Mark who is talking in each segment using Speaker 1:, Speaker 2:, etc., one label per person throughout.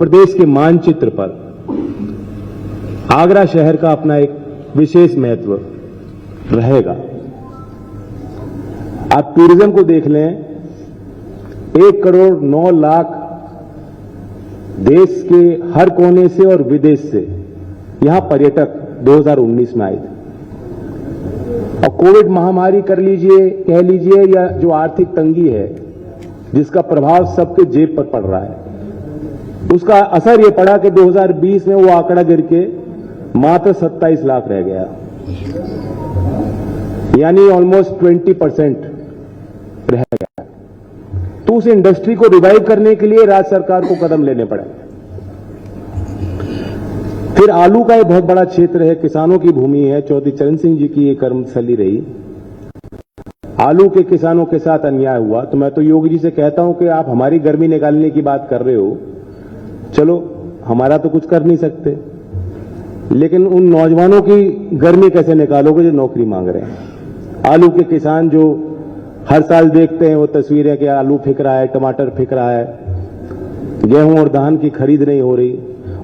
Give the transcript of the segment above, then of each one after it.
Speaker 1: प्रदेश के मानचित्र पर आगरा शहर का अपना एक विशेष महत्व रहेगा। आप टूरिज्म को देख लें, 1,09,00,000 देश के हर कोने से और विदेश से यहां पर्यटक 2019 में आए थे। और कोविड महामारी कह लीजिए या जो आर्थिक तंगी है जिसका प्रभाव सबके जेब पर पड़ रहा है, उसका असर यह पड़ा कि 2020 में वो आंकड़ा गिर के मात्र 27 लाख रह गया, यानी ऑलमोस्ट 20% रह गया। तो उस इंडस्ट्री को रिवाइव करने के लिए राज्य सरकार को कदम लेने पड़े। फिर आलू का एक बहुत बड़ा क्षेत्र है, किसानों की भूमि है, चौधरी चरण सिंह जी की ये कर्मस्थली रही। आलू के किसानों के साथ अन्याय हुआ, तो मैं तो योगी जी से कहता हूं कि आप हमारी गर्मी निकालने की बात कर रहे हो, चलो हमारा तो कुछ कर नहीं सकते, लेकिन उन नौजवानों की गर्मी कैसे निकालोगे जो नौकरी मांग रहे हैं। आलू के किसान जो हर साल देखते हैं वो तस्वीरें कि आलू फेंक रहा है, टमाटर फेंक रहा है, गेहूं और धान की खरीद नहीं हो रही,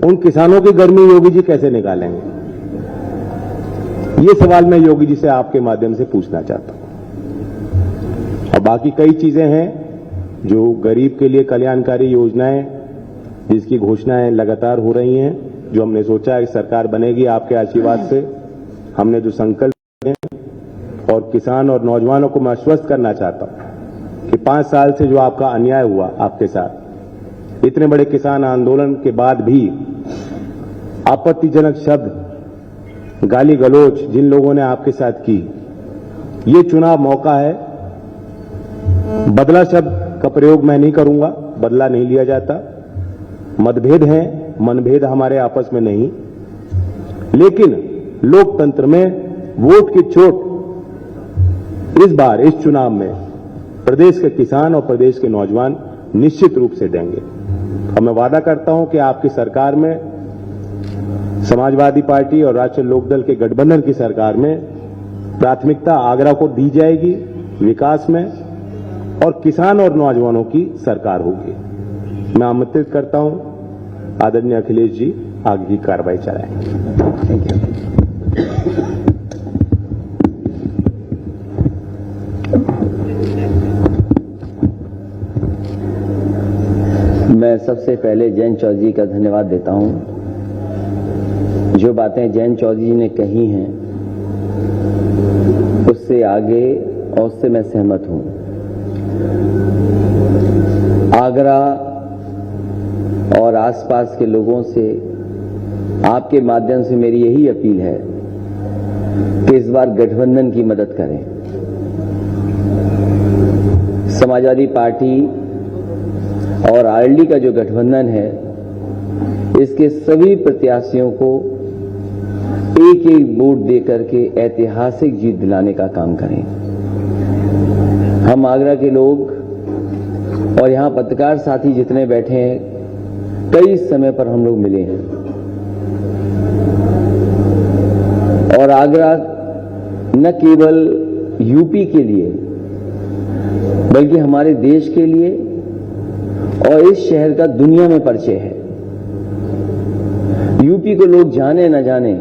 Speaker 1: उन किसानों की गर्मी योगी जी कैसे निकालेंगे? ये सवाल मैं योगी जी से आपके माध्यम से पूछना चाहता हूं। और बाकी कई चीजें हैं जो गरीब के लिए कल्याणकारी योजनाएं जिसकी घोषणाएं लगातार हो रही हैं, जो हमने सोचा है कि सरकार बनेगी आपके आशीर्वाद से, हमने जो संकल्प लिए। और किसान और नौजवानों को मैं आश्वस्त करना चाहता हूं कि 5 साल से जो आपका अन्याय हुआ आपके साथ, इतने बड़े किसान आंदोलन के बाद भी आपत्तिजनक शब्द, गाली गलौज जिन लोगों ने आपके साथ की, ये चुनाव मौका है। बदला शब्द का प्रयोग मैं नहीं करूंगा, बदला नहीं लिया जाता। मतभेद हैं, मनभेद हमारे आपस में नहीं, लेकिन लोकतंत्र में वोट की चोट इस बार इस चुनाव में प्रदेश के किसान और प्रदेश के नौजवान निश्चित रूप से देंगे। और मैं वादा करता हूं कि आपकी सरकार में, समाजवादी पार्टी और राष्ट्रीय लोकदल के गठबंधन की सरकार में, प्राथमिकता आगरा को दी जाएगी विकास में, और किसान और नौजवानों की सरकार होगी। मैं आमंत्रित करता हूं आदरणीय अखिलेश जी आगे की कार्रवाई चलाएं। Thank you.
Speaker 2: मैं सबसे पहले जयंत चौधरी जी का धन्यवाद देता हूं। जो बातें जयंत चौधरी जी ने कही हैं उससे आगे और उससे मैं सहमत हूं। आगरा और आसपास के लोगों से आपके माध्यम से मेरी यही अपील है कि इस बार गठबंधन की मदद करें। समाजवादी पार्टी और आरएलडी का जो गठबंधन है, इसके सभी प्रत्याशियों को एक एक वोट देकर के ऐतिहासिक जीत दिलाने का काम करें। हम आगरा के लोग और यहां पत्रकार साथी जितने बैठे हैं, कई समय पर हम लोग मिले हैं, और आगरा न केवल यूपी के लिए बल्कि हमारे देश के लिए और इस शहर का दुनिया में परिचय है। यूपी को लोग जाने न जाने,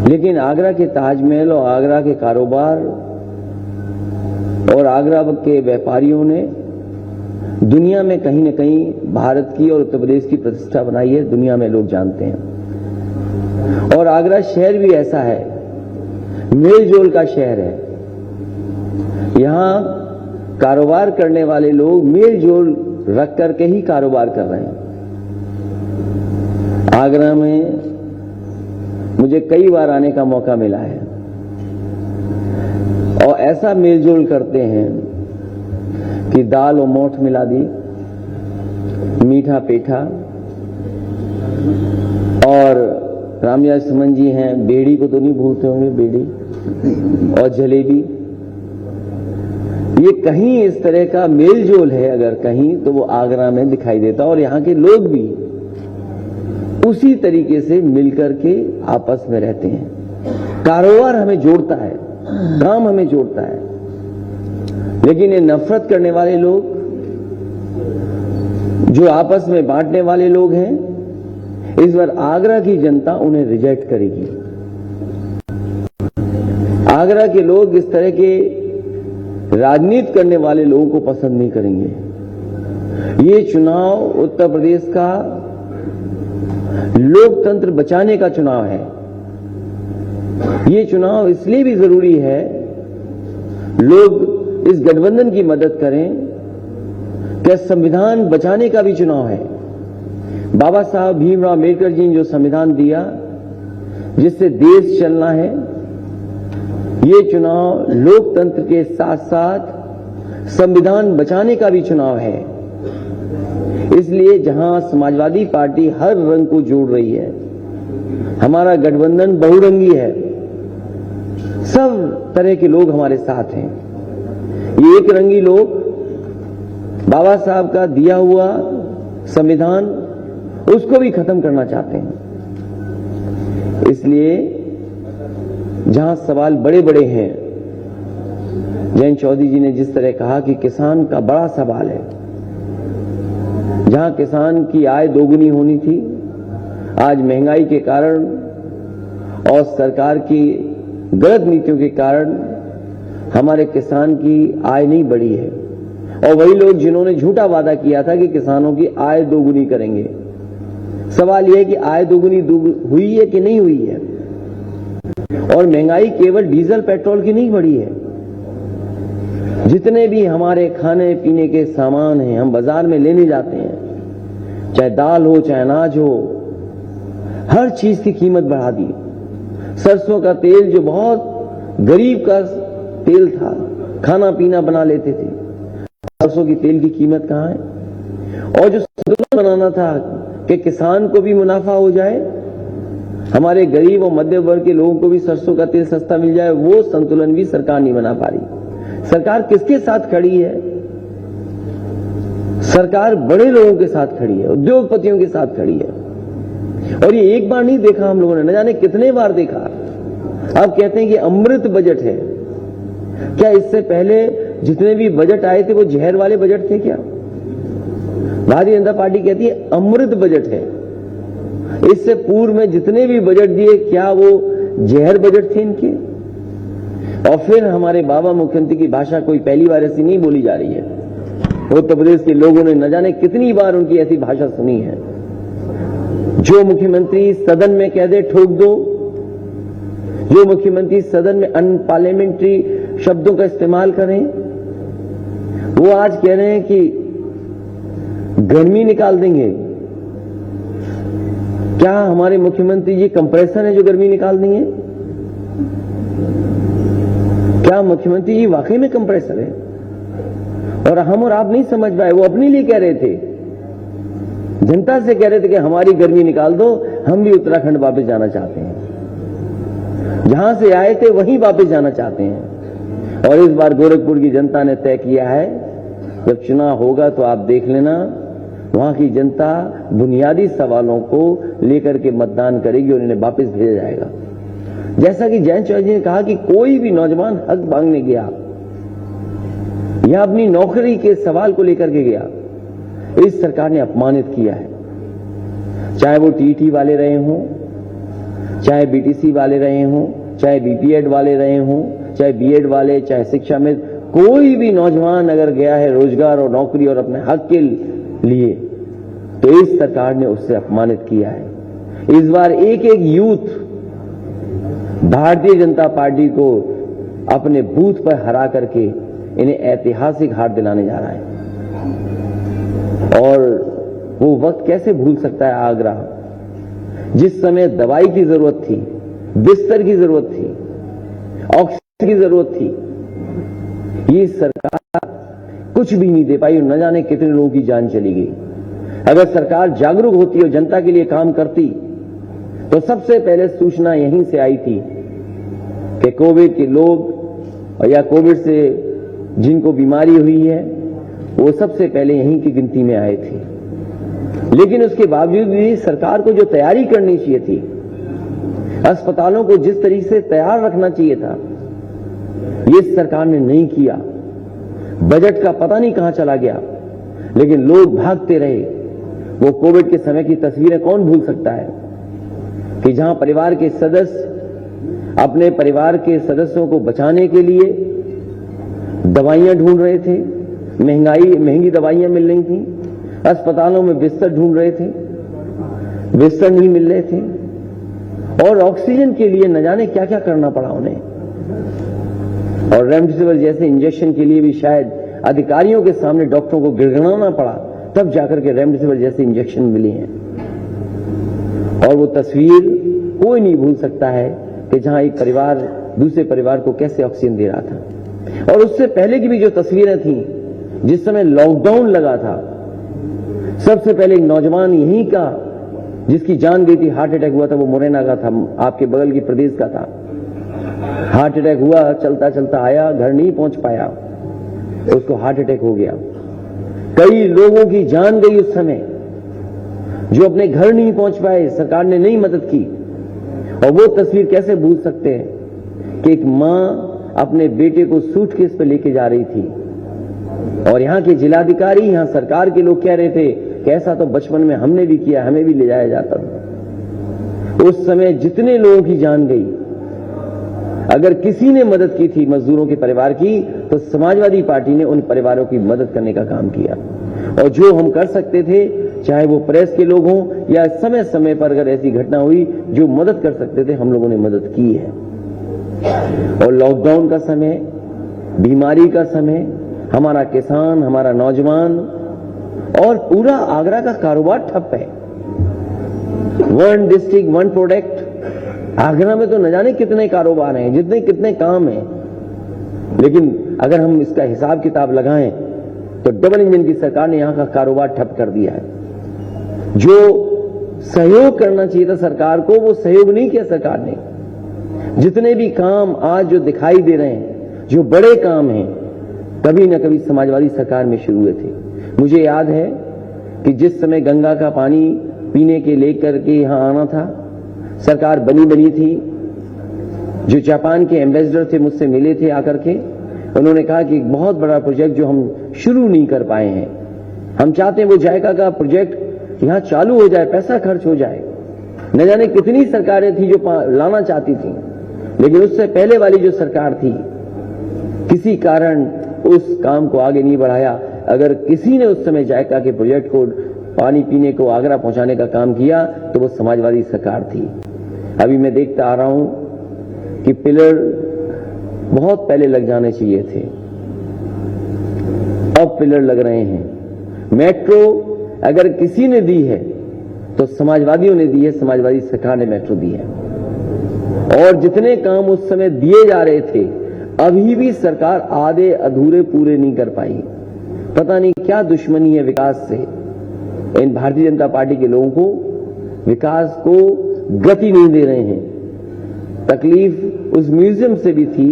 Speaker 2: लेकिन आगरा के ताजमहल और आगरा के कारोबार और आगरा के व्यापारियों ने दुनिया में कहीं न कहीं भारत की और उत्तर प्रदेश की प्रतिष्ठा बनाई है, दुनिया में लोग जानते हैं। और आगरा शहर भी ऐसा है, मेलजोल का शहर है। यहां कारोबार करने वाले लोग मेलजोल रख करके ही कारोबार कर रहे हैं। आगरा में मुझे कई बार आने का मौका मिला है और ऐसा मेलजोल करते हैं कि दाल और मोठ मिला दी, मीठा पेठा, और रामयाज सुमन जी हैं, बेड़ी को तो नहीं भूलते होंगे, बेड़ी और जलेबी। ये कहीं इस तरह का मेलजोल है, अगर कहीं तो वो आगरा में दिखाई देता, और यहां के लोग भी उसी तरीके से मिलकर के आपस में रहते हैं। कारोबार हमें जोड़ता है, काम हमें जोड़ता है, लेकिन ये नफरत करने वाले लोग जो आपस में बांटने वाले लोग हैं, इस बार आगरा की जनता उन्हें रिजेक्ट करेगी। आगरा के लोग इस तरह के राजनीति करने वाले लोगों को पसंद नहीं करेंगे। ये चुनाव उत्तर प्रदेश का लोकतंत्र बचाने का चुनाव है। ये चुनाव इसलिए भी जरूरी है, लोग इस गठबंधन की मदद करें कि संविधान बचाने का भी चुनाव है। बाबा साहब भीमराव अम्बेडकर जी ने जो संविधान दिया, जिससे देश चलना है, ये चुनाव लोकतंत्र के साथ साथ संविधान बचाने का भी चुनाव है। इसलिए जहां समाजवादी पार्टी हर रंग को जोड़ रही है, हमारा गठबंधन बहुरंगी है, सब तरह के लोग हमारे साथ हैं। ये एक रंगी लोग बाबा साहब का दिया हुआ संविधान, उसको भी खत्म करना चाहते हैं। इसलिए जहां सवाल बड़े बड़े हैं, जयंत चौधरी जी ने जिस तरह कहा कि किसान का बड़ा सवाल है, जहां किसान की आय दोगुनी होनी थी, आज महंगाई के कारण और सरकार की गलत नीतियों के कारण हमारे किसान की आय नहीं बढ़ी है। और वही लोग जिन्होंने झूठा वादा किया था कि किसानों की आय दोगुनी करेंगे, सवाल यह है कि आय दोगुनी हुई है कि नहीं हुई है। और महंगाई केवल डीजल पेट्रोल की नहीं बढ़ी है, जितने भी हमारे खाने पीने के सामान हैं, हम बाजार में लेने जाते हैं, चाहे दाल हो चाहे अनाज हो, हर चीज की कीमत बढ़ा दी। सरसों का तेल जो बहुत गरीब का तेल था, खाना पीना बना लेते थे, सरसों की तेल की कीमत कहां है। और जो संतुलन बनाना था कि किसान को भी मुनाफा हो जाए, हमारे गरीब और मध्य वर्ग के लोगों को भी सरसों का तेल सस्ता मिल जाए, वो संतुलन भी सरकार नहीं बना पा रही। सरकार किसके साथ खड़ी है? सरकार बड़े लोगों के साथ खड़ी है, उद्योगपतियों के साथ खड़ी है। और ये एक बार नहीं देखा हम लोगों ने, न जाने कितने बार देखा। अब कहते हैं कि अमृत बजट है। क्या इससे पहले जितने भी बजट आए थे वो जहर वाले बजट थे क्या? भारतीय जनता पार्टी कहती है अमृत बजट है। इससे पूर्व में जितने भी बजट दिए, क्या वो जहर बजट थे इनके? और फिर हमारे बाबा मुख्यमंत्री की भाषा कोई पहली बार ऐसी नहीं बोली जा रही है। उत्तर प्रदेश के लोगों ने न जाने कितनी बार उनकी ऐसी भाषा सुनी है। जो मुख्यमंत्री सदन में कह दे ठोक दो, जो मुख्यमंत्री सदन में अनपार्लियामेंट्री शब्दों का इस्तेमाल करें, वो आज कह रहे हैं कि गर्मी निकाल देंगे। क्या हमारे मुख्यमंत्री जी कंप्रेसर है जो गर्मी निकाल देंगे? क्या मुख्यमंत्री जी वाकई में कंप्रेसर है? और हम और आप नहीं समझ पाए, वो अपने लिए कह रहे थे, जनता से कह रहे थे कि हमारी गर्मी निकाल दो, हम भी उत्तराखंड वापस जाना चाहते हैं, जहां से आए थे वहीं वापस जाना चाहते हैं। और इस बार गोरखपुर की जनता ने तय किया है, जब चुनाव होगा तो आप देख लेना, वहां की जनता बुनियादी सवालों को लेकर के मतदान करेगी और इन्हें वापस भेजा जाएगा। जैसा कि जयंत चौधरी ने कहा कि कोई भी नौजवान हक मांगने गया या अपनी नौकरी के सवाल को लेकर के गया, इस सरकार ने अपमानित किया है। चाहे वो टीटी वाले रहे हों, चाहे बीटीसी वाले रहे हों, चाहे बीपीएड वाले रहे हों, चाहे बीएड वाले, चाहे शिक्षा में कोई भी नौजवान अगर गया है रोजगार और नौकरी और अपने हक के लिए, तो इस सरकार ने उससे अपमानित किया है। इस बार एक एक यूथ भारतीय जनता पार्टी को अपने बूथ पर हरा करके इन्हें ऐतिहासिक हार दिलाने जा रहा है। और वो वक्त कैसे भूल सकता है आगरा, जिस समय दवाई की जरूरत थी, बिस्तर की जरूरत थी, ऑक्सीजन की जरूरत थी, ये सरकार कुछ भी नहीं दे पाई और न जाने कितने लोगों की जान चली गई। अगर सरकार जागरूक होती और जनता के लिए काम करती, तो सबसे पहले सूचना यहीं से आई थी कि कोविड के लोग या कोविड से जिनको बीमारी हुई है, वो सबसे पहले यहीं की गिनती में आए थे। लेकिन उसके बावजूद भी सरकार को जो तैयारी करनी चाहिए थी, अस्पतालों को जिस तरीके से तैयार रखना चाहिए था, ये सरकार ने नहीं किया। बजट का पता नहीं कहां चला गया। लेकिन लोग भागते रहे। वो कोविड के समय की तस्वीरें कौन भूल सकता है कि जहां परिवार के सदस्य अपने परिवार के सदस्यों को बचाने के लिए दवाइयां ढूंढ रहे थे, महंगी दवाइयां मिल रही थी, अस्पतालों में बिस्तर ढूंढ रहे थे, बिस्तर नहीं मिल रहे थे, और ऑक्सीजन के लिए न जाने क्या क्या करना पड़ा उन्हें। और रेमडेसिविर जैसे इंजेक्शन के लिए भी शायद अधिकारियों के सामने डॉक्टरों को गिड़गिड़ाना पड़ा, तब जाकर के रेमडेसिविर जैसे इंजेक्शन मिली हैं। और वो तस्वीर कोई नहीं भूल सकता है कि जहां एक परिवार दूसरे परिवार को कैसे ऑक्सीजन दे रहा था। और उससे पहले की भी जो तस्वीरें थी, जिस समय लॉकडाउन लगा था, सबसे पहले एक नौजवान यहीं का जिसकी जान गई थी, हार्ट अटैक हुआ था, वो मुरैना का था, आपके बगल की प्रदेश का था। हार्ट अटैक हुआ, चलता चलता आया, घर नहीं पहुंच पाया, उसको हार्ट अटैक हो गया। कई लोगों की जान गई उस समय, जो अपने घर नहीं पहुंच पाए, सरकार ने नहीं मदद की। और वो तस्वीर कैसे भूल सकते हैं कि एक मां अपने बेटे को सूटकेस पे लेके जा रही थी, और यहां के जिलाधिकारी, यहां सरकार के लोग कह रहे थे कि ऐसा तो बचपन में हमने भी किया, हमें भी ले जाया जाता था। उस समय जितने लोगों की जान गई, अगर किसी ने मदद की थी मजदूरों के परिवार की, तो समाजवादी पार्टी ने उन परिवारों की मदद करने का काम किया। और जो हम कर सकते थे, चाहे वो प्रेस के लोग हों या समय समय पर अगर ऐसी घटना हुई, जो मदद कर सकते थे, हम लोगों ने मदद की है। और लॉकडाउन का समय, बीमारी का समय, हमारा किसान, हमारा नौजवान और पूरा आगरा का कारोबार ठप है। One district one product, Agra में तो न जाने कितने कारोबार हैं, कितने काम हैं, लेकिन अगर हम इसका हिसाब किताब लगाएं तो डबल इंजन की सरकार ने यहां का कारोबार ठप कर दिया है। जो सहयोग करना चाहिए था सरकार को, वो सहयोग नहीं किया सरकार ने। जितने भी काम आज जो दिखाई दे रहे हैं, जो बड़े काम हैं, कभी न कभी समाजवादी सरकार में शुरू हुए थे। मुझे याद है कि जिस समय गंगा का पानी पीने के लेकर के यहां आना था, सरकार बनी थी। जो जापान के एम्बेसडर थे, मुझसे मिले थे आकर के, उन्होंने कहा कि एक बहुत बड़ा प्रोजेक्ट जो हम शुरू नहीं कर पाए हैं, हम चाहते हैं वो जायका का प्रोजेक्ट यहां चालू हो जाए, पैसा खर्च हो जाए। न जाने कितनी सरकारें थी जो लाना चाहती थी, लेकिन उससे पहले वाली जो सरकार थी, किसी कारण उस काम को आगे नहीं बढ़ाया। अगर किसी ने उस समय जायका के प्रोजेक्ट को, पानी पीने को आगरा पहुंचाने का काम किया, तो वो समाजवादी सरकार थी। अभी मैं देखता आ रहा हूं कि पिलर बहुत पहले लग जाने चाहिए थे, अब पिलर लग रहे हैं। मेट्रो अगर किसी ने दी है तो समाजवादियों ने दी है, समाजवादी सरकार ने मेट्रो दी है। और जितने काम उस समय दिए जा रहे थे, अभी भी सरकार आधे अधूरे पूरे नहीं कर पाई। पता नहीं क्या दुश्मनी है विकास से। इन भारतीय जनता पार्टी के लोगों को विकास को गति नहीं दे रहे हैं। तकलीफ उस म्यूजियम से भी थी,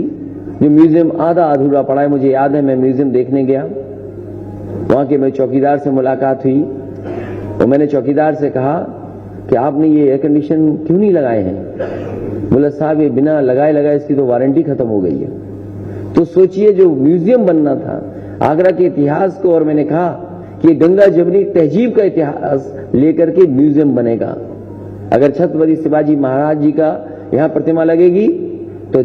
Speaker 2: जो म्यूजियम आधा अधूरा पड़ा है। मुझे याद है, मैं म्यूजियम देखने गया, वहां के मेरे चौकीदार से मुलाकात हुई, तो मैंने चौकीदार से कहा कि आपने ये एयर कंडीशन क्यों नहीं लगाए हैं? बोला साहब, ये बिना लगाए इसकी तो वारंटी खत्म हो गई है। तो सोचिए, जो म्यूजियम बनना था आगरा के इतिहास को, और मैंने कहा कि ये गंगा जमुनी तहजीब का इतिहास लेकर के म्यूजियम बनेगा। अगर छत्रपति शिवाजी महाराज जी का यहां प्रतिमा लगेगी, तो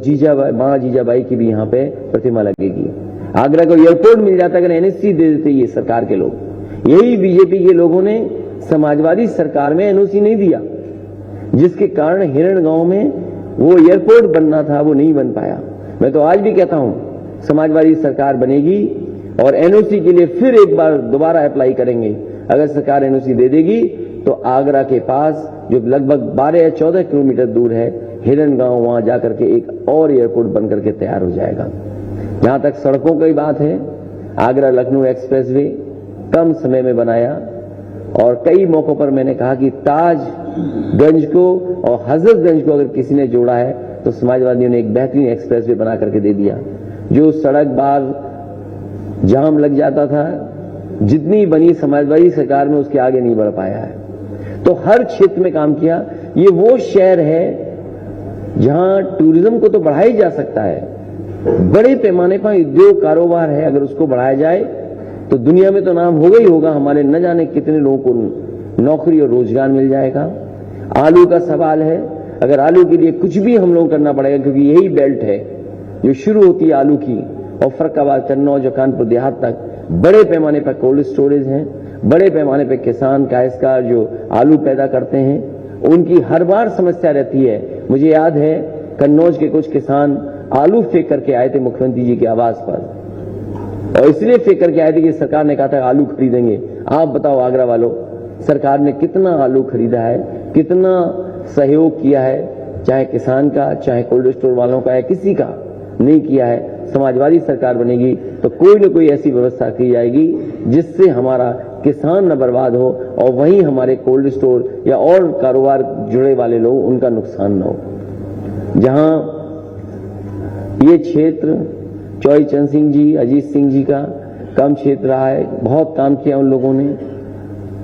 Speaker 2: मां जीजाबाई की भी यहां पे प्रतिमा लगेगी। आगरा को एयरपोर्ट मिल जाता अगर एनओसी दे देते ये सरकार के लोग। यही बीजेपी के लोगों ने समाजवादी सरकार में एनओसी नहीं दिया, जिसके कारण हिरण गांव में वो एयरपोर्ट बनना था, वो नहीं बन पाया। मैं तो आज भी कहता हूं, समाजवादी सरकार बनेगी और एनओसी के लिए फिर एक बार दोबारा अप्लाई करेंगे। अगर सरकार एनओसी दे देगी तो आगरा के पास, जो लगभग 12 या 14 किलोमीटर दूर है, हिरण गांव, वहां जाकर के एक और एयरपोर्ट बनकर के तैयार हो जाएगा। जहां तक सड़कों की बात है, आगरा लखनऊ एक्सप्रेसवे कम समय में बनाया, और कई मौकों पर मैंने कहा कि ताजगंज को और हजरतगंज को अगर किसी ने जोड़ा है, तो समाजवादियों ने एक बेहतरीन एक्सप्रेसवे बना करके दे दिया। जो सड़क बार जाम लग जाता था, जितनी बनी समाजवादी सरकार में, उसके आगे नहीं बढ़ पाया है। तो हर क्षेत्र में काम किया। ये वो शहर है जहां टूरिज्म को तो बढ़ाया ही जा सकता है, बड़े पैमाने पर उद्योग कारोबार है, अगर उसको बढ़ाया जाए तो दुनिया में तो नाम होगा ही होगा, हमारे न जाने कितने लोगों को नौकरी और रोजगार मिल जाएगा। आलू का सवाल है, अगर आलू के लिए कुछ भी हम लोग करना पड़ेगा, क्योंकि यही बेल्ट है जो शुरू होती है आलू की और फर्रुखाबाद, कन्नौज और कानपुर देहात तक बड़े पैमाने पर कोल्ड स्टोरेज हैं, बड़े पैमाने पर किसान काश्तकार जो आलू पैदा करते हैं, उनकी हर बार समस्या रहती है। मुझे याद है कन्नौज के कुछ किसान आलू फेंक करके आए थे मुख्यमंत्री जी के आवास पर, और इसलिए फेंक करके आए थे कि सरकार ने कहा था आलू खरीदेंगे। आप बताओ आगरा वालों, सरकार ने कितना आलू खरीदा है, कितना सहयोग किया है, चाहे किसान का, चाहे कोल्ड स्टोर वालों का, या किसी का नहीं किया है। समाजवादी सरकार बनेगी तो कोई न कोई ऐसी व्यवस्था की जाएगी जिससे हमारा किसान न बर्बाद हो और वहीं हमारे कोल्ड स्टोर या और कारोबार जुड़े वाले लोग उनका नुकसान न हो। जहां ये क्षेत्र चौई चंद सिंह जी, अजीत सिंह जी का कम क्षेत्र रहा है, बहुत काम किया उन लोगों ने।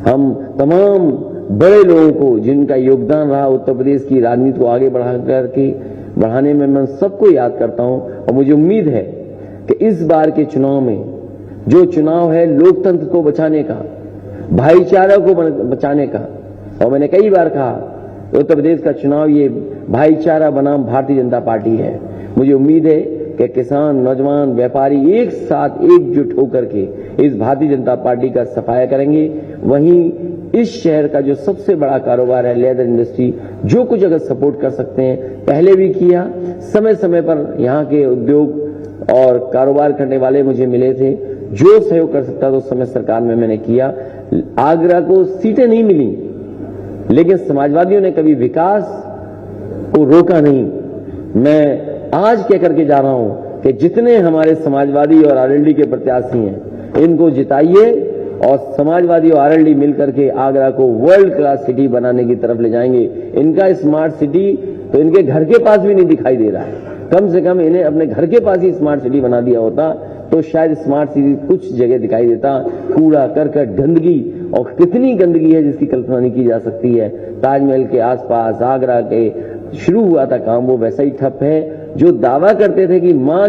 Speaker 2: हम तमाम बड़े लोगों को जिनका योगदान रहा उत्तर प्रदेश की राजनीति को आगे बढ़ाने में, मैं सबको याद करता हूं। और मुझे उम्मीद है कि इस बार के चुनाव में जो चुनाव है लोकतंत्र को बचाने का, भाईचारा को बचाने का, और मैंने कई बार कहा उत्तर प्रदेश का चुनाव ये भाईचारा बनाम भारतीय जनता पार्टी है। मुझे उम्मीद है कि किसान, नौजवान, व्यापारी एक साथ एकजुट होकर के इस भारतीय जनता पार्टी का सफाया करेंगे। वहीं इस शहर का जो सबसे बड़ा कारोबार है लेदर इंडस्ट्री, जो कुछ अगर सपोर्ट कर सकते हैं, पहले भी किया। समय समय पर यहाँ के उद्योग और कारोबार करने वाले मुझे मिले थे, जो सहयोग कर सकता था उस समय सरकार में मैंने किया। आगरा को सीटें नहीं मिली, लेकिन समाजवादियों ने कभी विकास को रोका नहीं। मैं आज कह करके जा रहा हूं कि जितने हमारे समाजवादी और आरएलडी के प्रत्याशी हैं, इनको जिताइए और समाजवादी और आरएलडी मिलकर के आगरा को वर्ल्ड क्लास सिटी बनाने की तरफ ले जाएंगे। इनका स्मार्ट सिटी तो इनके घर के पास भी नहीं दिखाई दे रहा है। कम से कम इन्हें अपने घर के पास ही स्मार्ट सिटी बना दिया होता तो शायद स्मार्ट सिटी कुछ जगह दिखाई देता। कूड़ा करकट, गंदगी, और कितनी गंदगी है जिसकी कल्पना नहीं की जा सकती है। ताजमहल के आसपास आगरा के शुरू हुआ था काम, वो वैसा ही ठप है। जो दावा करते थे कि मां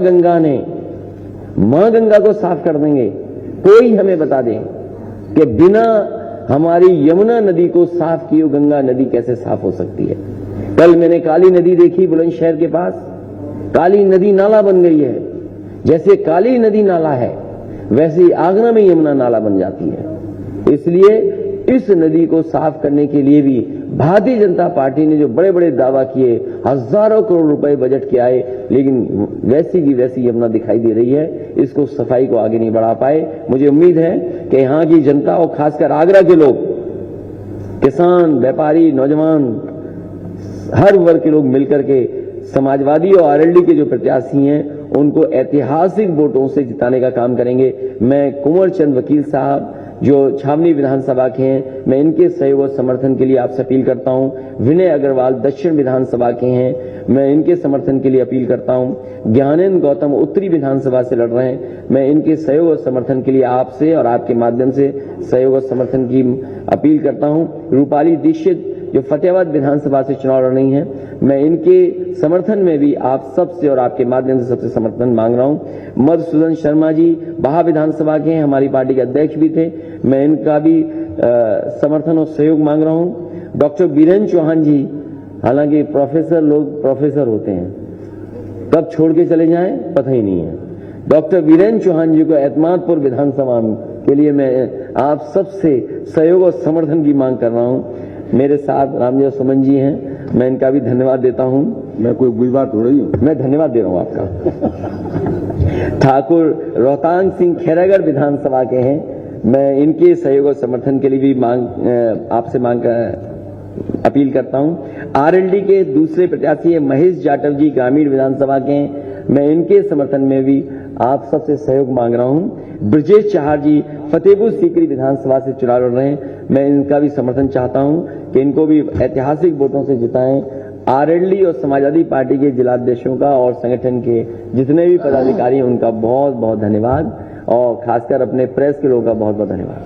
Speaker 2: गंगा को साफ कर देंगे, कोई हमें बता दे कि बिना हमारी यमुना नदी को साफ किए गंगा नदी कैसे साफ हो सकती है। कल मैंने काली नदी देखी बुलंदशहर के पास, काली नदी नाला बन गई है। जैसे काली नदी नाला है वैसे ही आगरा में यमुना नाला बन जाती है। इसलिए इस नदी को साफ करने के लिए भी भारतीय जनता पार्टी ने जो बड़े बड़े दावा किए, हजारों करोड़ रुपए बजट के आए, लेकिन वैसी की वैसी यमुना दिखाई दे रही है। इसको सफाई को आगे नहीं बढ़ा पाए। मुझे उम्मीद है कि यहाँ की जनता और खासकर आगरा के लोग, किसान, व्यापारी, नौजवान, हर वर्ग के लोग मिलकर के समाजवादी और आरएलडी के जो प्रत्याशी हैं उनको ऐतिहासिक वोटों से जिताने का काम करेंगे। मैं कुंवर चंद वकील साहब जो छावनी विधानसभा के हैं, मैं इनके सहयोग और समर्थन के लिए आपसे अपील करता हूं। विनय अग्रवाल दक्षिण विधानसभा के हैं, मैं इनके समर्थन के लिए अपील करता हूं। ज्ञानेंद्र गौतम उत्तरी विधानसभा से लड़ रहे हैं, मैं इनके सहयोग और समर्थन के लिए आपसे और आपके माध्यम से सहयोग और समर्थन की अपील करता हूं। रूपाली दीक्षित जो फतेहाबाद विधानसभा से चुनाव लड़ रही हैं, मैं इनके समर्थन में भी आप सबसे और आपके माध्यम से सबसे समर्थन मांग रहा हूं। मधुसूदन शर्मा जी बाहा विधानसभा के हैं, हमारी पार्टी के अध्यक्ष भी थे, मैं इनका भी समर्थन और सहयोग मांग रहा हूं। डॉक्टर बीरेन चौहान जी, हालांकि लोग प्रोफेसर होते हैं, कब छोड़ के चले जाएं पता ही नहीं है। डॉक्टर बीरेन चौहान जी को एतमादपुर विधानसभा के लिए मैं आप सबसे सहयोग और समर्थन की मांग कर रहा हूं। मेरे साथ रामजय सुमन जी हैं, मैं इनका भी धन्यवाद देता हूं।
Speaker 3: मैं कोई बुरी बात हो रही हूं,
Speaker 2: मैं धन्यवाद दे रहा हूं आपका। ठाकुर रोहतांग सिंह खैरागढ़ विधानसभा के हैं, मैं इनके सहयोग और समर्थन के लिए भी आपसे अपील करता हूं। आरएलडी के दूसरे प्रत्याशी महेश जाटव जी ग्रामीण विधानसभा के हैं, मैं इनके समर्थन में भी आप सबसे सहयोग मांग रहा हूं। ब्रजेश चहार जी फतेहपुर सीकरी विधानसभा से चुनाव लड़ रहे हैं, मैं इनका भी समर्थन चाहता हूं कि इनको भी ऐतिहासिक वोटों से जिताएं। आरएलडी और समाजवादी पार्टी के जिलाध्यक्षों का और संगठन के जितने भी पदाधिकारी हैं उनका बहुत बहुत धन्यवाद, और खासकर अपने प्रेस के लोगों का बहुत बहुत धन्यवाद।